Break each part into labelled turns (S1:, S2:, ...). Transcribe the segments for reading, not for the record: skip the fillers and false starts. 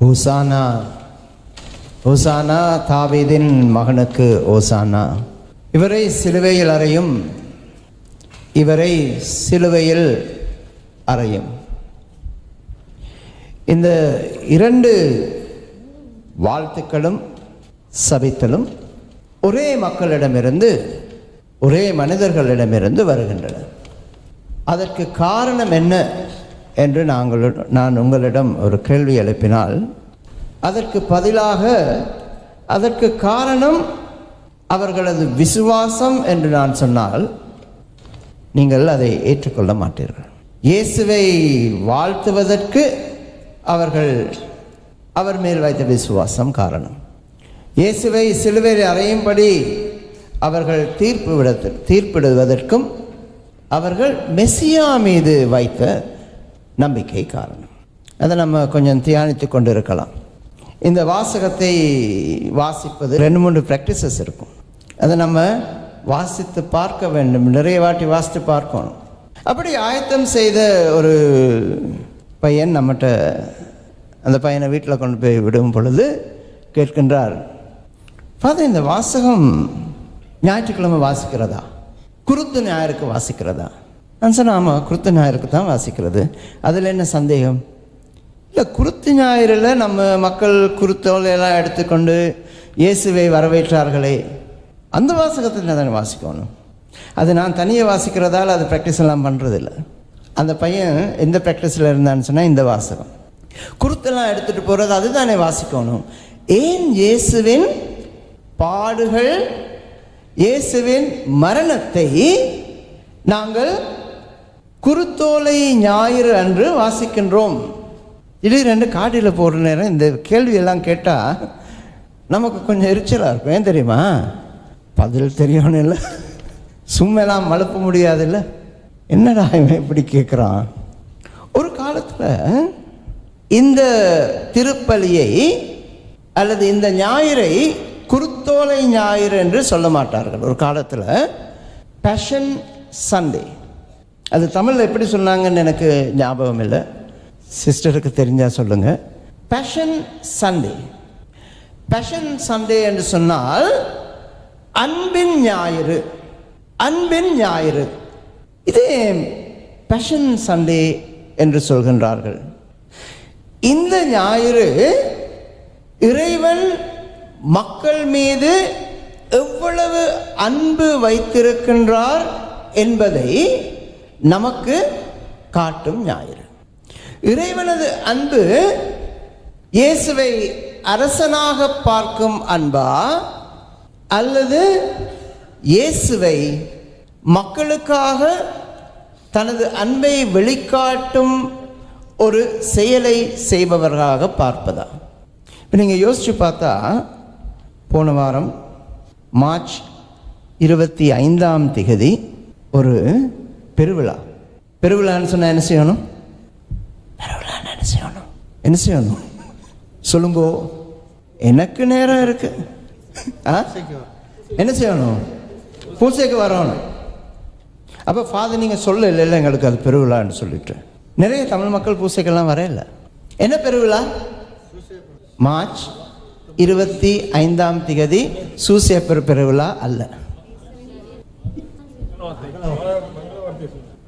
S1: ஓசானா ஓசானா, தாவீதின் மகனுக்கு ஓசானா. இவரை சிலுவையில் அறையும், இவரை சிலுவையில் அறையும். இந்த இரண்டு வாழ்த்துக்களும் சபித்தலும் ஒரே மக்களிடமிருந்து, ஒரே மனிதர்களிடமிருந்து வருகின்றன. அதற்கு காரணம் என்ன என்று நான் உங்களிடம் ஒரு கேள்வி எழுப்பினால், அதற்கு பதிலாக அதற்கு காரணம் அவர்களது விசுவாசம் என்று நான் சொன்னால் நீங்கள் அதை ஏற்றுக்கொள்ள மாட்டீர்கள். இயேசுவை வாழ்த்துவதற்கு அவர் மேல் வைத்த விசுவாசம் காரணம். இயேசுவை சிலுவையில் அறையும்படி அவர்கள் தீர்ப்பிடுவதற்கும் அவர்கள் மெசியா மீது வைத்த நம்பிக்கை காரணம். அதை நம்ம கொஞ்சம் தியானித்து கொண்டு இருக்கலாம். இந்த வாசகத்தை வாசிப்பது 2-3 ப்ராக்டிசஸ் இருக்கும். அதை நம்ம வாசித்து பார்க்க வேண்டும், நிறைய வாட்டி வாசித்து பார்க்கணும். அப்படி ஆயத்தம் செய்த ஒரு பையன் நம்மகிட்ட, அந்த பையனை வீட்டில் கொண்டு போய் விடும் பொழுது கேட்கின்றார், ஃபாதர், இந்த வாசகம் ஞாயிற்றுக்கிழமை வாசிக்கிறதா, குருத்து ஞாயிறுக்கு வாசிக்கிறதா? நான் சொன்னேன், ஆமாம், குருத்து ஞாயிறுக்கு தான் வாசிக்கிறது, அதில் என்ன சந்தேகம்? இல்லை, குருத்து ஞாயிறில் நம்ம மக்கள் குருத்தோலையெல்லாம் எடுத்துக்கொண்டு இயேசுவை வரவேற்றார்களே, அந்த வாசகத்தில் தானே வாசிக்கணும். அது நான் தனியாக வாசிக்கிறதால அது ப்ராக்டிஸ் எல்லாம் பண்ணுறதில்ல. அந்த பையன் எந்த ப்ராக்டிஸில் இருந்தான்னு சொன்னால் இந்த வாசகம் குருத்தெல்லாம் எடுத்துகிட்டு போகிறது அதுதானே வாசிக்கணும். ஏன் இயேசுவின் பாடுகள், இயேசுவின் மரணத்தை நாங்கள் குருத்தோலை ஞாயிறு அன்று வாசிக்கின்றோம்? திடீரென்று காட்டில் போகிற நேரம் இந்த கேள்வியெல்லாம் கேட்டால் நமக்கு கொஞ்சம் எரிச்சலாக இருக்கும். ஏன் தெரியுமா? பதில் தெரியணும் இல்லை, சும்மெல்லாம் மழுப்ப முடியாதுல்ல. என்னடா இவன் இப்படி கேட்குறான்? ஒரு காலத்தில் இந்த திருப்பலியை அல்லது இந்த ஞாயிறை குருத்தோலை ஞாயிறு என்று சொல்ல மாட்டார்கள். ஒரு காலத்தில் பேஷன் சண்டே, அது தமிழில் எப்படி சொன்னாங்கன்னு எனக்கு ஞாபகம் இல்லை, சிஸ்டருக்கு தெரிஞ்சால் சொல்லுங்கள். பேஷன் சண்டே, பேஷன் சண்டே என்று சொன்னால் அன்பின் ஞாயிறு, அன்பின் ஞாயிறு. இதே பேஷன் சண்டே என்று சொல்கின்றார்கள். இந்த ஞாயிறு இறைவன் மக்கள் மீது எவ்வளவு அன்பு வைத்திருக்கின்றார் என்பதை நமக்கு காட்டும் ஞாயிறு. இறைவனது அன்பு இயேசுவை அரசனாக பார்க்கும் அன்பா, அல்லது இயேசுவை மக்களுக்காக தனது அன்பை வெளிக்காட்டும் ஒரு செயலை செய்பவர்களாக பார்ப்பதா? இப்போ நீங்கள் யோசித்து பார்த்தா, போன வாரம் மார்ச் 25 ஒரு பெருவிழான்னு சொன்னால் என்ன செய்யணும்? பெருவிழான்னு என்ன செய்யணும் சொல்லுங்கோ. எனக்கு நேரம் இருக்கு. என்ன செய்யணும்? பூசைக்கு வரணும். அப்போ ஃபாதர் நீங்கள் சொல்ல இல்லை, எங்களுக்கு அது பெருவிழான்னு சொல்லிட்டு நிறைய தமிழ் மக்கள் பூசைக்கெல்லாம் வர இல்லை. என்ன பெருவிழா? மார்ச் 25 சூசேப்பர் பெருவிழா அல்ல.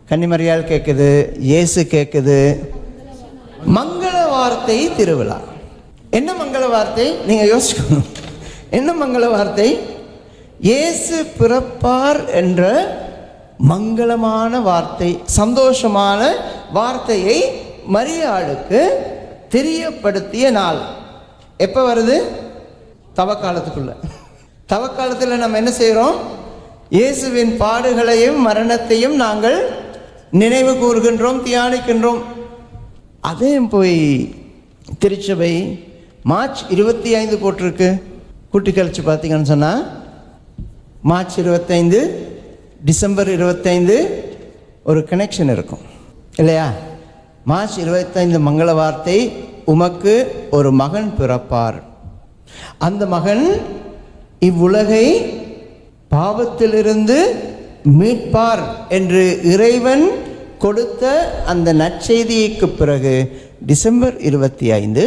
S1: கன்னிமரியால் கேட்குது, இயேசு கேட்குது, மங்கள வார்த்தை திருவிழா. என்ன மங்கள வார்த்தை? நீங்கள் யோசிக்கணும். என்ன மங்கள வார்த்தை? இயேசு பிறப்பார் என்ற மங்களமான வார்த்தை, சந்தோஷமான வார்த்தையை மரியாளுக்கு தெரியப்படுத்திய நாள். எப்போ வருது? தவக்காலத்துக்குள்ள. தவக்காலத்தில் நம்ம என்ன செய்கிறோம்? இயேசுவின் பாடுகளையும் மரணத்தையும் நாங்கள் நினைவு கூறுகின்றோம், தியானிக்கின்றோம். அதையும் போய் திருச்சபை மார்ச் 25 போட்டிருக்கு. கூட்டி கழிச்சு பார்த்தீங்கன்னு சொன்னால் மார்ச் 25 டிசம்பர் 25 ஒரு கனெக்ஷன் இருக்கும் இல்லையா? மார்ச் 25 மங்கள வார்த்தை, உமக்கு ஒரு மகன் பிறப்பார், அந்த மகன் இவ்வுலகை பாவத்திலிருந்து மீட்பார் என்று இறைவன் கொடுத்த அந்த நற்செய்திக்கு பிறகு டிசம்பர் 25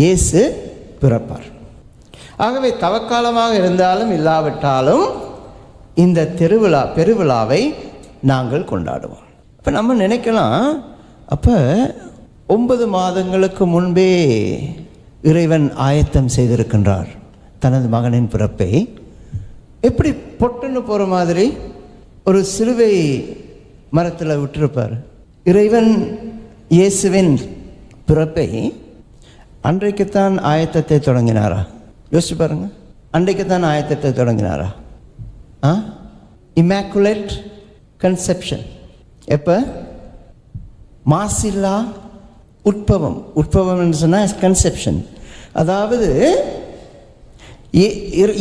S1: இயேசு பிறப்பார். ஆகவே தவக்காலமாக இருந்தாலும் இல்லாவிட்டாலும் இந்த பெருவிழாவை நாங்கள் கொண்டாடுவோம். இப்போ நம்ம நினைக்கலாம், அப்போ 9 மாதங்களுக்கு முன்பே இறைவன் ஆயத்தம் செய்திருக்கின்றார் தனது மகனின் பிறப்பை. எப்படி பொட்டுன்னு போகிற மாதிரி ஒரு சிலுவை மரத்தில் விட்டிருப்பார். இறைவன் இயேசுவின் பிறப்பை அன்றைக்குத்தான் ஆயத்தத்தை தொடங்கினாரா? யோசிச்சு பாருங்க. அன்றைக்குத்தான் ஆயத்தத்தை தொடங்கினாரா? Immaculate conception. எப்போ? மாசில்லா உட்பவம். உட்பவம்னு சொன்னால் கன்செப்ஷன். அதாவது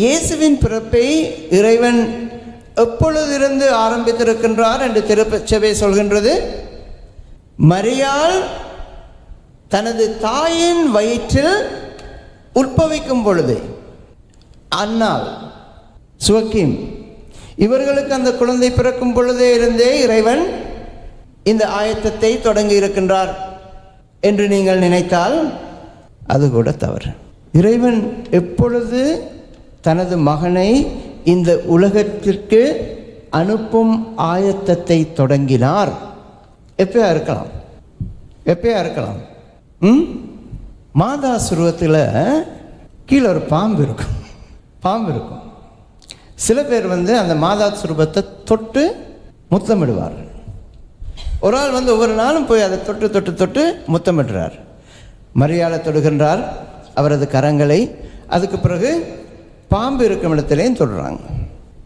S1: இயேசுவின் பிறப்பை இறைவன் எப்பொழுதிருந்து ஆரம்பித்திருக்கின்றார் என்று திருச்சபை சொல்கின்றது. மரியாள் தனது தாயின் வயிற்றில் உட்பவிக்கும் பொழுது, அன்னாள், சுவக்கீம் இவர்களுக்கு அந்த குழந்தை பிறக்கும் பொழுதே இருந்தே இறைவன் இந்த ஆயத்தத்தை தொடங்கி இருக்கின்றார் என்று நீங்கள் நினைத்தால் அது கூட தவறு. இறைவன் எப்பொழுது தனது மகனை இந்த உலகத்திற்கு அனுப்பும் ஆயத்தத்தை தொடங்கினார்? எப்பயா இருக்கலாம். மாதா சுருவத்தில் கீழே ஒரு பாம்பு இருக்கும். சில பேர் அந்த மாதா சுரூபத்தை தொட்டு முத்தமிடுவார். ஒரு ஆள் ஒவ்வொரு நாளும் போய் அதை தொட்டு முத்தமிடுறார். மரியாதை தொடுகின்றார் அவரது கரங்களை. அதுக்கு பிறகு பாம்பு இருக்கும் இடத்துலையும் தொடுறாங்க.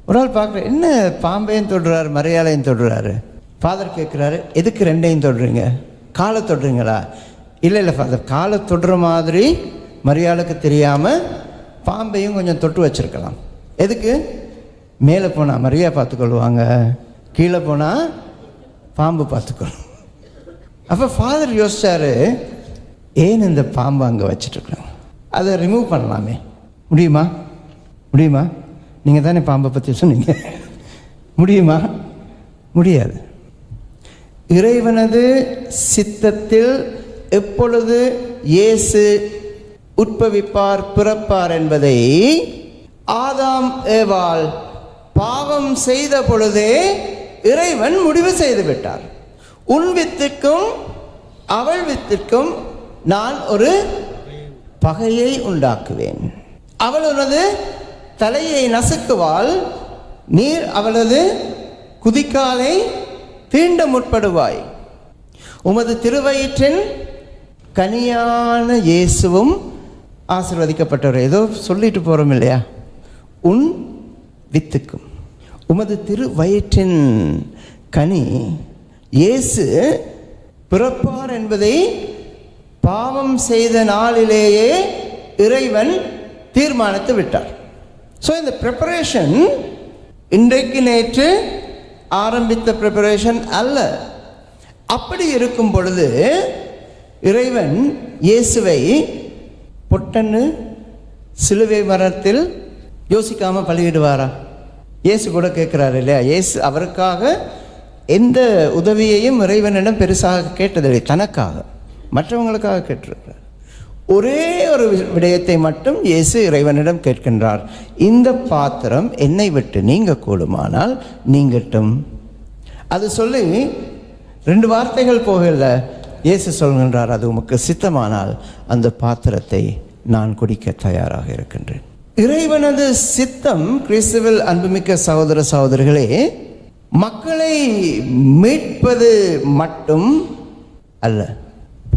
S1: ஒரு ஆள் பார்க்குற, என்ன பாம்பையும் தொடுறாரு மரியாதையும் தொடுறாரு. ஃபாதர் கேட்குறாரு, எதுக்கு ரெண்டையும் தொடுறீங்க? காலை தொடுறீங்களா? இல்லை ஃபாதர், காலை தொடுற மாதிரி மரியாதைக்கு தெரியாமல் பாம்பையும் கொஞ்சம் தொட்டு வச்சுருக்கலாம். எதுக்கு? மேலே போனால் மரியா பார்த்துக்கொள்வாங்க, கீழே போனால் பாம்பு பார்த்துக்கொள்ளும். அப்போ ஃபாதர் யோசிச்சார், ஏன் இந்த பாம்பை அங்கே வச்சுட்ருக்குறோம், அதை ரிமூவ் பண்ணலாமே. முடியுமா? நீங்கள் தானே பாம்பை பற்றி சொன்னீங்க. முடியுமா? முடியாது. இறைவனது சித்தத்தில் எப்பொழுது இயேசு உட்பவிப்பார், பிறப்பார் என்பதை ஆதாம் ஏவாள் பாவம் செய்த பொழுதே இறைவன் முடிவு செய்து விட்டார். உன் வித்துக்கும் அவள் வித்திற்கும் நான் ஒரு பகையை உண்டாக்குவேன். அவள் உனது தலையை நசுக்குவாள், நீர் அவளது குதிக்காலை தீண்ட முற்படுவாய். உமது திருவயிற்றின் கனியான இயேசுவும் ஆசீர்வதிக்கப்பட்டவர். ஏதோ சொல்லிட்டு போகிறோம் இல்லையா? உன் வித்துக்கும். உமது திருவயிற்றின் கனி இயேசு பிறப்பார் என்பதை பாவம் செய்த நாளிலேயே இறைவன் தீர்மானித்து விட்டார். ஸோ இந்த ப்ரிப்பரேஷன் இன்றைக்கு நேற்று ஆரம்பித்த ப்ரிப்பரேஷன் அல்ல. அப்படி இருக்கும் பொழுது இறைவன் இயேசுவை பொட்டன்னு சிலுவை மரத்தில் யோசிக்காமல் பலியிடுவாரா? இயேசு கூட கேட்குறாரு இல்லையா? இயேசு அவருக்காக எந்த உதவியையும் இறைவனிடம் பெருசாக கேட்டதில்லை, தனக்காக மற்றவங்களுக்காக கேட்டிருக்கிறார். ஒரே ஒரு விடயத்தை மட்டும் இயேசு இறைவனிடம் கேட்கின்றார், இந்த பாத்திரம் என்னை விட்டு நீங்க கூடுமானால் நீங்கட்டும். அது சொல்லி 2 வார்த்தைகள் போகல, இயேசு சொல்கின்றார், அது உமக்கு சித்தமானால் அந்த பாத்திரத்தை நான் குடிக்க தயாராக இருக்கின்றேன். இறைவனது சித்தம், கிறிஸ்துவில் அன்புமிக்க சகோதர சகோதரிகளே, மக்களை மீட்பது மட்டும் அல்ல.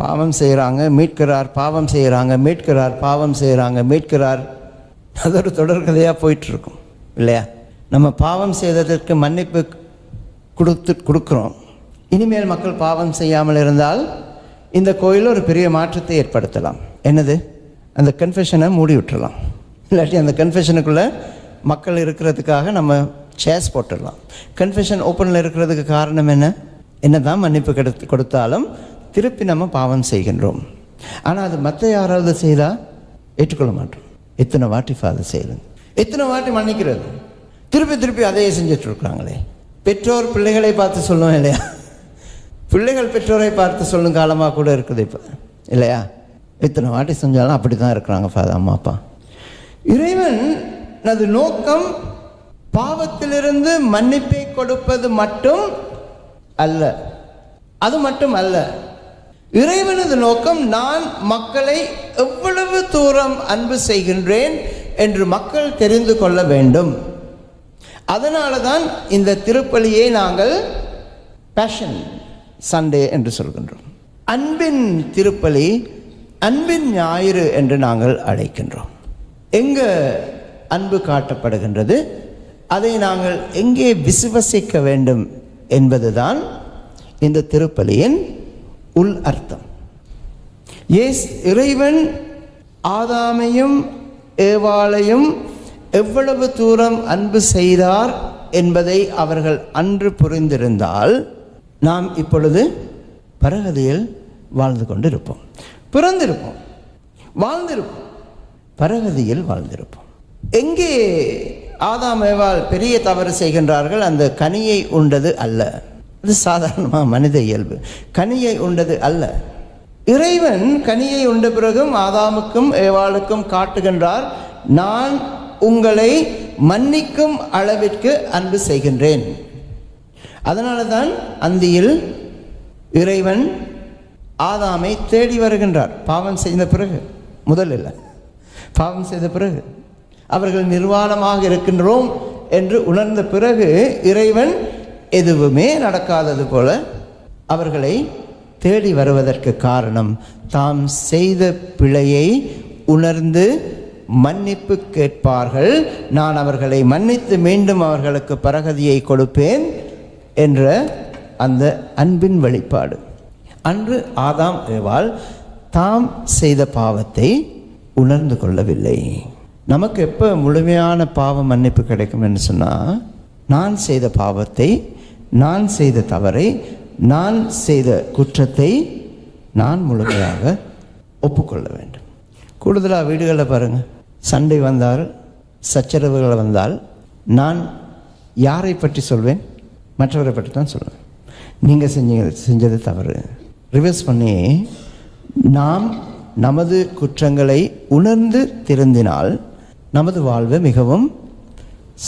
S1: பாவம் செய்கிறாங்க, மீட்கிறார், பாவம் செய்கிறாங்க, மீட்கிறார், பாவம் செய்கிறாங்க, மீட்கிறார். அது ஒரு தொடர்கதையாக போயிட்டுருக்கும் இல்லையா? நம்ம பாவம் செய்ததற்கு மன்னிப்பு கொடுக்குறோம். இனிமேல் மக்கள் பாவம் செய்யாமல் இருந்தால் இந்த கோயிலில் ஒரு பெரிய மாற்றத்தை ஏற்படுத்தலாம். என்னது? அந்த கன்ஃபெஷனை மூடி விட்டுறலாம். இல்லாட்டி அந்த கன்ஃபெஷனுக்குள்ளே மக்கள் இருக்கிறதுக்காக நம்ம சேர்ஸ் போட்டுடலாம். கன்ஃபெஷன் ஓப்பனில் இருக்கிறதுக்கு காரணம் என்ன தான் மன்னிப்பு கொடுத்தாலும் திருப்பி நம்ம பாவம் செய்கின்றோம். ஆனால் அது மற்ற யாராவது செய்தால் ஏற்றுக்கொள்ள மாட்டோம். எத்தனை வாட்டி ஃபாதர் செய்யறது, எத்தனை வாட்டி மன்னிக்கிறது, திருப்பி அதையே செஞ்சிட்ருக்குறாங்களே. பெற்றோர் பிள்ளைகளை பார்த்து சொல்லுவோம் இல்லையா? பிள்ளைகள் பெற்றோரை பார்த்து சொல்லும் காலமாக கூட இருக்குது இப்போ இல்லையா? எத்தனை வாட்டி செஞ்சாலும் அப்படி தான் இருக்கிறாங்க ஃபாதர் அம்மா அப்பா. இறைவன் அது நோக்கம் பாவத்திலிருந்து மன்னிப்பை கொடுப்பது மட்டும் அல்ல, அது மட்டும் அல்ல. இறைவனது நோக்கம் நான் மக்களை எவ்வளவு தூரம் அன்பு செய்கின்றேன் என்று மக்கள் தெரிந்து கொள்ள வேண்டும். அதனால தான் இந்த திருப்பலியை நாங்கள் பேஷன் சண்டே என்று சொல்கின்றோம். அன்பின் திருப்பலி, அன்பின் ஞாயிறு என்று நாங்கள் அழைக்கின்றோம். எங்கே அன்பு காட்டப்படுகின்றது, அதை நாங்கள் எங்கே விசுவசிக்க வேண்டும் என்பதுதான் இந்த திருப்பலியின் உள் அர்த்தம். இறைவன் ஆதாமையும் ஏவாளையும் எவ்வளவு தூரம் அன்பு செய்தார் என்பதை அவர்கள் அன்று புரிந்திருந்தால் நாம் இப்பொழுது பரகதியில் வாழ்ந்து கொண்டிருப்போம். பிறந்திருப்போம், வாழ்ந்திருப்போம், பரகதியில் வாழ்ந்திருப்போம். எங்கே ஆதாம் ஏவாள் பெரிய தவறு செய்கின்றார்கள், அந்த கனியை உண்டது அல்ல. அது சாதாரணமாக மனித இயல்பு. கனியை உண்டது அல்ல. இறைவன் கனியை உண்ட பிறகும் ஆதாமுக்கும் ஏவாளுக்கும் காட்டுகின்றார், நான் உங்களை மன்னிக்கும் அளவிற்கு அன்பு செய்கின்றேன். அதனால தான் அந்தியில் இறைவன் ஆதாமை தேடி வருகின்றார். பாவம் செய்த பிறகு, முதலில் பாவம் செய்த பிறகு, அவர்கள் நிர்வாணமாக இருக்கின்றோம் என்று உணர்ந்த பிறகு இறைவன் எதுவுமே நடக்காதது போல அவர்களை தேடி வருவதற்கு காரணம், தாம் செய்த பிழையை உணர்ந்து மன்னிப்பு கேட்பார்கள், நான் அவர்களை மன்னித்து மீண்டும் அவர்களுக்கு பரகதியை கொடுப்பேன் என்ற அந்த அன்பின் வெளிப்பாடு. அன்று ஆதாம் ஏவாள் தாம் செய்த பாவத்தை உணர்ந்து கொள்ளவில்லை. நமக்கு எப்போ முழுமையான பாவ மன்னிப்பு கிடைக்கும் என்று சொன்னால், நான் செய்த பாவத்தை, நான் செய்த தவறை, நான் செய்த குற்றத்தை நான் முழுமையாக ஒப்புக்கொள்ள வேண்டும். கூடுதலாக வீடுகளில் பாருங்கள், சண்டை வந்தால், சச்சரவுகள் வந்தால் நான் யாரை பற்றி சொல்வேன்? மற்றவரை பற்றி தான் சொல்லுவேன். நீங்கள் செஞ்சது தவறு. ரிவர்ஸ் பண்ணி நாம் நமது குற்றங்களை உணர்ந்து திருந்தினால் நமது வாழ்வு மிகவும்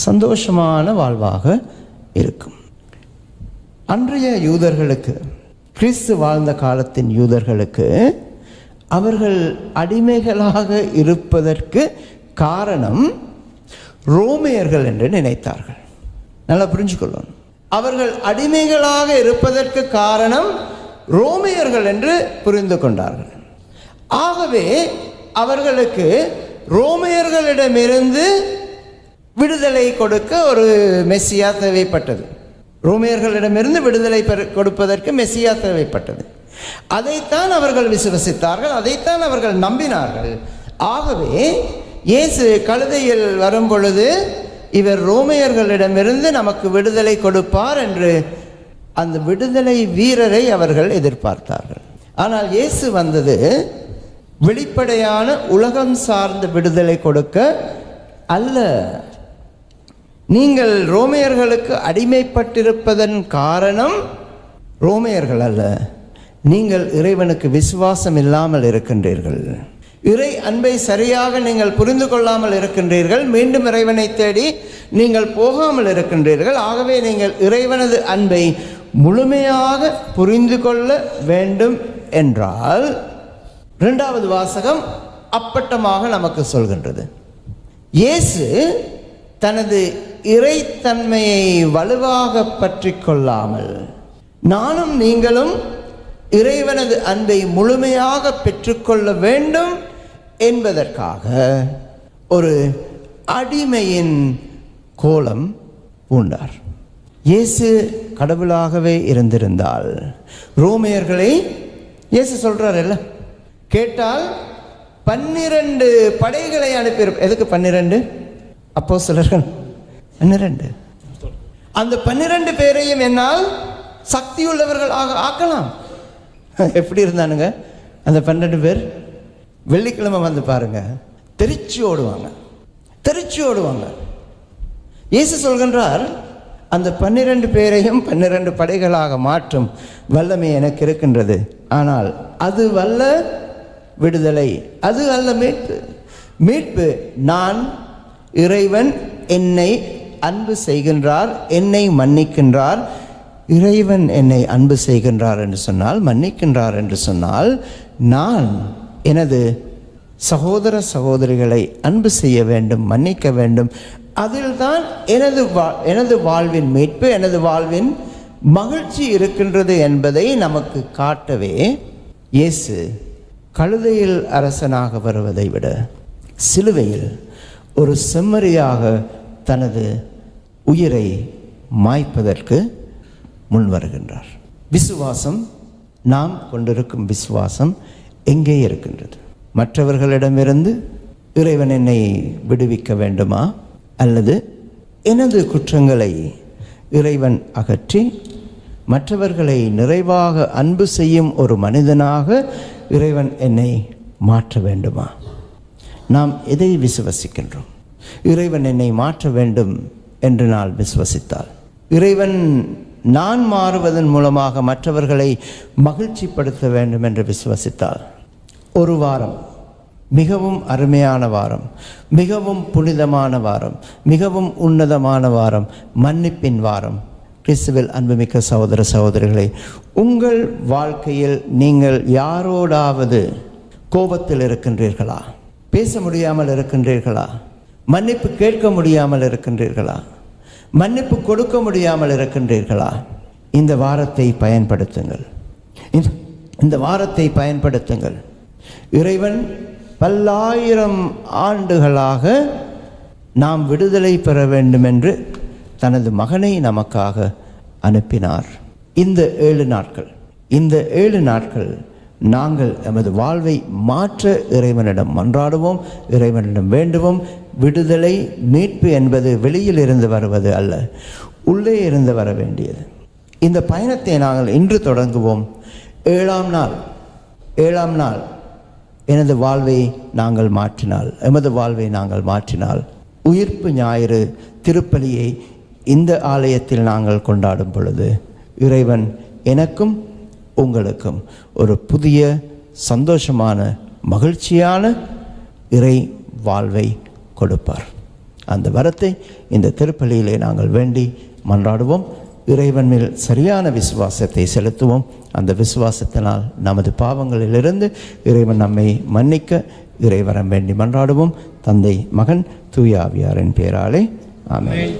S1: சந்தோஷமான வாழ்வாக இருக்கும். அன்றைய யூதர்களுக்கு, கிறிஸ்து வாழ்ந்த காலத்தின் யூதர்களுக்கு, அவர்கள் அடிமைகளாக இருப்பதற்கு காரணம் ரோமையர்கள் என்று நினைத்தார்கள். நல்லா புரிஞ்சுக்கொள்ளணும். அவர்கள் அடிமைகளாக இருப்பதற்கு காரணம் ரோமையர்கள் என்று புரிந்து கொண்டார்கள். ஆகவே அவர்களுக்கு ரோமையர்களிடமிருந்து விடுதலை கொடுக்க ஒரு மெஸ்ஸியா தேவைப்பட்டது. ரோமையர்களிடமிருந்து விடுதலை கொடுப்பதற்கு மெஸ்ஸியா தேவைப்பட்டது. அதைத்தான் அவர்கள் விசுவசித்தார்கள், அதைத்தான் அவர்கள் நம்பினார்கள். ஆகவே இயேசு கழுதையில் வரும் பொழுது இவர் ரோமையர்களிடமிருந்து நமக்கு விடுதலை கொடுப்பார் என்று அந்த விடுதலை வீரரை அவர்கள் எதிர்பார்த்தார்கள். ஆனால் இயேசு வந்தது வெளிப்படையான உலகம் சார்ந்த விடுதலை கொடுக்க அல்ல. நீங்கள் ரோமையர்களுக்கு அடிமைப்பட்டிருப்பதன் காரணம் ரோமையர்கள் அல்ல, நீங்கள் இறைவனுக்கு விசுவாசம் இல்லாமல் இருக்கின்றீர்கள். இறை அன்பை சரியாக நீங்கள் புரிந்து கொள்ளாமல் இருக்கின்றீர்கள். மீண்டும் இறைவனை தேடி நீங்கள் போகாமல் இருக்கின்றீர்கள். ஆகவே நீங்கள் இறைவனது அன்பை முழுமையாக புரிந்து கொள்ள வேண்டும் என்றால், இரண்டாவது வாசகம் அப்பட்டமாக நமக்கு சொல்கின்றது, இயேசு தனது இறைத்தன்மையை வலுவாக பற்றி கொள்ளாமல் நானும் நீங்களும் இறைவனது அன்பை முழுமையாக பெற்றுக்கொள்ள வேண்டும் என்பதற்காக ஒரு அடிமையின் கோலம் பூண்டார். இயேசு கடவுளாகவே இருந்திருந்தால் ரோமையர்களை இயேசு சொல்றாருல்ல, கேட்டால் 12 படைகளை அனுப்பியிருப்பார். எதுக்கு 12? அப்போஸ்தலர்கள் 12. அந்த 12 பேரையும் என்னால் சக்தியுள்ளவர்களாக ஆக்கலாம். எப்படி இருந்தானுங்க அந்த 12 பேர்? வெள்ளிக்கிழமை வந்து பாருங்க, தெரிச்சு ஓடுவாங்க, தெரிச்சு ஓடுவாங்க. இயேசு சொல்கின்றார், அந்த 12 பேரையும் 12 படைகளாக மாற்றும் வல்லமை எனக்கு இருக்கின்றது. ஆனால் அது விடுதலை. அது அல்ல மீட்பு. மீட்பு நான் இறைவன் என்னை அன்பு செய்கின்றார், என்னை மன்னிக்கின்றார். இறைவன் என்னை அன்பு செய்கின்றார் என்று சொன்னால், மன்னிக்கின்றார் என்று சொன்னால், நான் எனது சகோதர சகோதரிகளை அன்பு செய்ய வேண்டும், மன்னிக்க வேண்டும். அதில்தான் எனது வாழ்வின் மீட்பு, எனது வாழ்வின் மகிழ்ச்சி இருக்கின்றது என்பதை நமக்கு காட்டவே இயேசு கழுதையில் அரசனாக வருவதை விட சிலுவையில் ஒரு செம்மறியாக தனது உயிரை மாய்ப்பதற்கு முன் வருகின்றார். விசுவாசம், நாம் கொண்டிருக்கும் விசுவாசம் எங்கே இருக்கின்றது? மற்றவர்களிடமிருந்து இறைவன் என்னை விடுவிக்க வேண்டுமா, அல்லது எனது குற்றங்களை இறைவன் அகற்றி மற்றவர்களை நிறைவாக அன்பு செய்யும் ஒரு மனிதனாக இறைவன் என்னை மாற்ற வேண்டுமா? நாம் எதை விசுவசிக்கின்றோம்? இறைவன் என்னை மாற்ற வேண்டும் என்று நான் விசுவசித்தால், இறைவன் நான் மாறுவதன் மூலமாக மற்றவர்களை மகிழ்ச்சிப்படுத்த வேண்டும் என்று விசுவசித்தால், ஒரு வாரம் மிகவும் அருமையான வாரம், மிகவும் புனிதமான வாரம், மிகவும் உன்னதமான வாரம், மன்னிப்பின் வாரம். கிறிஸ்துவில் அன்புமிக்க சகோதர சகோதரிகளை, உங்கள் வாழ்க்கையில் நீங்கள் யாரோடாவது கோபத்தில் இருக்கின்றீர்களா? பேச முடியாமல் இருக்கின்றீர்களா? மன்னிப்பு கேட்க முடியாமல் இருக்கின்றீர்களா? மன்னிப்பு கொடுக்க முடியாமல் இருக்கின்றீர்களா? இந்த வாரத்தை பயன்படுத்துங்கள். இந்த வாரத்தை பயன்படுத்துங்கள். இறைவன் பல்லாயிரம் ஆண்டுகளாக நாம் விடுதலை பெற வேண்டும் என்று தனது மகனை நமக்காக அனுப்பினார். இந்த 7 நாட்கள் நாங்கள் எமது வாழ்வை மாற்ற இறைவனிடம் மன்றாடுவோம், இறைவனிடம் வேண்டுவோம். விடுதலை, மீட்பு என்பது வெளியில் இருந்து வருவது அல்ல, உள்ளே இருந்து வர வேண்டியது. இந்த பயணத்தை நாங்கள் இன்று தொடங்குவோம். 7ஆம் நாள் எனது வாழ்வை நாங்கள் மாற்றினால், எமது வாழ்வை நாங்கள் மாற்றினால், உயிர்ப்பு ஞாயிறு திருப்பலியை இந்த ஆலயத்தில் நாங்கள் கொண்டாடும் பொழுது இறைவன் எனக்கும் உங்களுக்கும் ஒரு புதிய சந்தோஷமான மகிழ்ச்சியான இறை வாழ்வை கொடுப்பார். அந்த வரத்தை இந்த திருப்பலியிலே நாங்கள் வேண்டி மன்றாடுவோம். இறைவன் மேல் சரியான விசுவாசத்தை செலுத்துவோம். அந்த விசுவாசத்தினால் நமது பாவங்களிலிருந்து இறைவன் நம்மை மன்னிக்க இறைவரம் வேண்டி மன்றாடுவோம். தந்தை, மகன், தூய ஆவியாரின் பெயராலே ஆமென்.